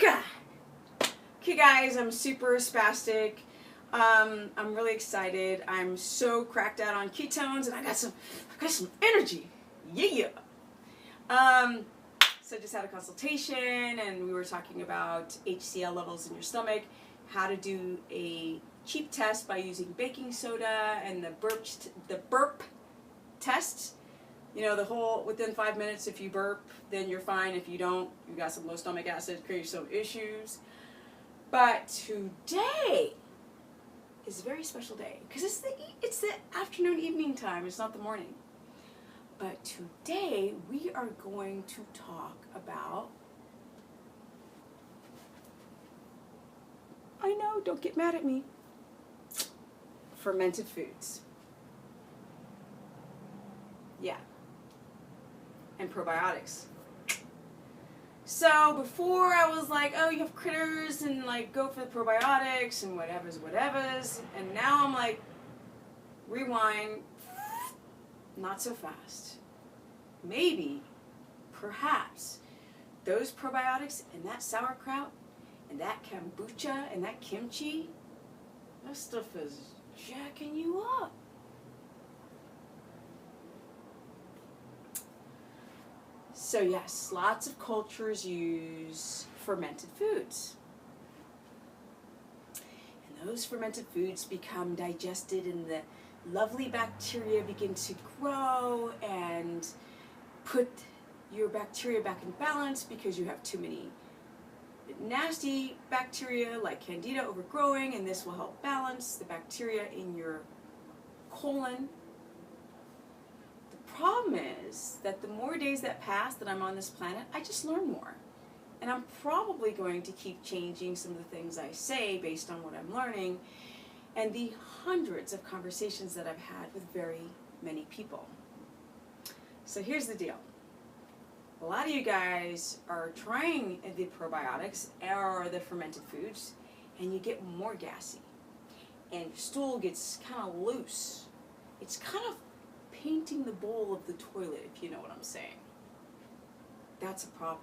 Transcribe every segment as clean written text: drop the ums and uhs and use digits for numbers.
Micah! Okay guys, I'm super spastic. I'm really excited. I'm so cracked out on ketones and I got some energy. Yeah. So I just had a consultation and we were talking about HCl levels in your stomach, how to do a cheap test by using baking soda and the burp test. You know, the whole within 5 minutes, if you burp, then you're fine. If you don't, you got some low stomach acid, creates some issues. But today is a very special day because it's the afternoon, evening time. It's not the morning. But today we are going to talk about, I know, don't get mad at me, fermented foods. Yeah. And probiotics. So before I was like, oh, you have critters and like go for the probiotics and whatevers. And now I'm like, rewind, not so fast. Maybe, perhaps, those probiotics and that sauerkraut and that kombucha and that kimchi, that stuff is jacking you up. So yes, lots of cultures use fermented foods. And those fermented foods become digested and the lovely bacteria begin to grow and put your bacteria back in balance because you have too many nasty bacteria like Candida overgrowing, and this will help balance the bacteria in your colon. The problem is that the more days that pass that I'm on this planet, I just learn more. And I'm probably going to keep changing some of the things I say based on what I'm learning and the hundreds of conversations that I've had with very many people. So here's the deal. A lot of you guys are trying the probiotics or the fermented foods and you get more gassy. And your stool gets kind of loose. It's kind of painting the bowl of the toilet, if you know what I'm saying. That's a problem.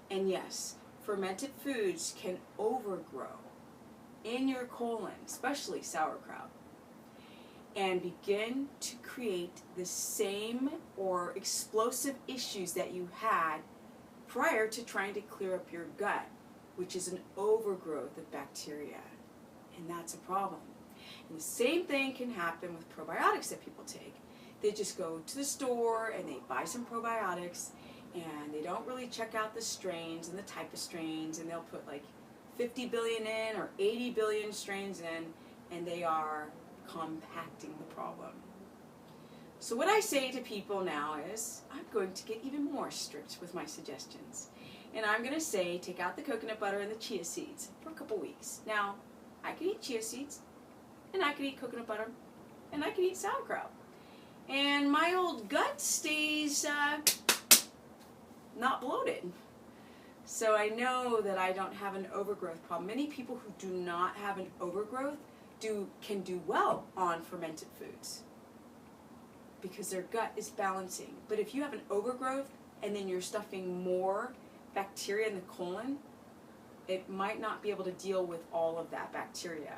And yes, fermented foods can overgrow in your colon, especially sauerkraut, and begin to create the same or explosive issues that you had prior to trying to clear up your gut, which is an overgrowth of bacteria. And that's a problem. And the same thing can happen with probiotics that people take. They just go to the store and they buy some probiotics and they don't really check out the strains and the type of strains, and they'll put like 50 billion in or 80 billion strains in, and they are compacting the problem. So what I say to people now is I'm going to get even more strict with my suggestions. And I'm going to say take out the coconut butter and the chia seeds for a couple weeks. Now, I can eat chia seeds, and I can eat coconut butter, and I can eat sauerkraut. And my old gut stays not bloated. So I know that I don't have an overgrowth problem. Many people who do not have an overgrowth can do well on fermented foods because their gut is balancing. But if you have an overgrowth and then you're stuffing more bacteria in the colon, it might not be able to deal with all of that bacteria,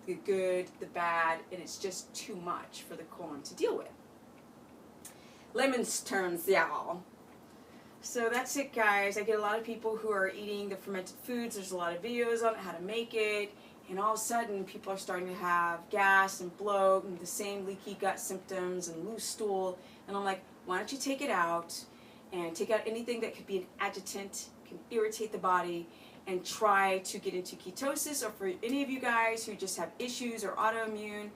the good, the bad, and it's just too much for the colon to deal with. Layman's terms, y'all. So that's it, guys. I get a lot of people who are eating the fermented foods. There's a lot of videos on how to make it. And all of a sudden, people are starting to have gas and bloat and the same leaky gut symptoms and loose stool. And I'm like, why don't you take it out and take out anything that could be an adjutant, can irritate the body, and try to get into ketosis. Or for any of you guys who just have issues or autoimmune,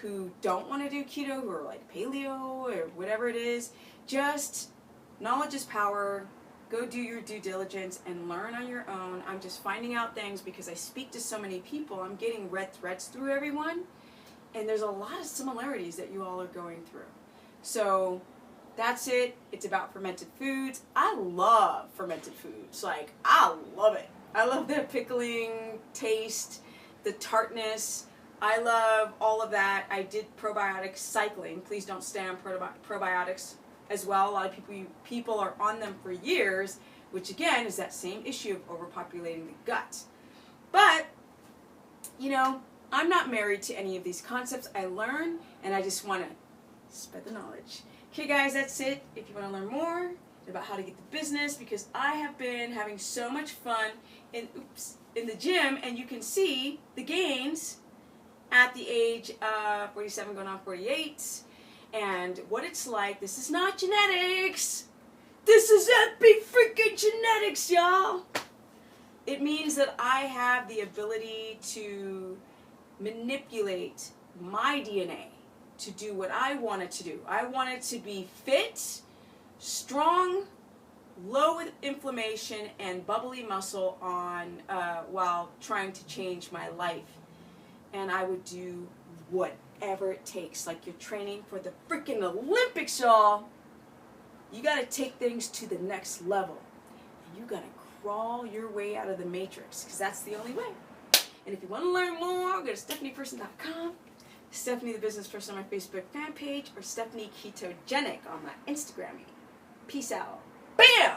who don't want to do keto, who are like paleo or whatever it is, just knowledge is power. Go do your due diligence and learn on your own. I'm just finding out things because I speak to so many people. I'm getting red threads through everyone, and there's a lot of similarities that you all are going through. So that's it. It's about fermented foods. I love fermented foods. Like, I love it. I love the pickling taste, the tartness. I love all of that. I did probiotic cycling. Please don't stay on probiotics as well. A lot of people are on them for years, which again is that same issue of overpopulating the gut. But, you know, I'm not married to any of these concepts. I learn, and I just want to spread the knowledge. Okay, guys, that's it. If you want to learn more about how to get the business, because I have been having so much fun in the gym, and you can see the gains at the age of 47 going on 48, and what it's like. This is not genetics. This is epic freaking genetics, y'all. It means that I have the ability to manipulate my DNA to do what I want it to do. I want it to be fit, strong, low with inflammation, and bubbly muscle on while trying to change my life. And I would do whatever it takes. Like you're training for the freaking Olympics, y'all. You got to take things to the next level. And you got to crawl your way out of the matrix, because that's the only way. And if you want to learn more, go to stephanieperson.com, Stephanie the Business Person on my Facebook fan page, or Stephanie Ketogenic on my Instagram. Peace out. Bam!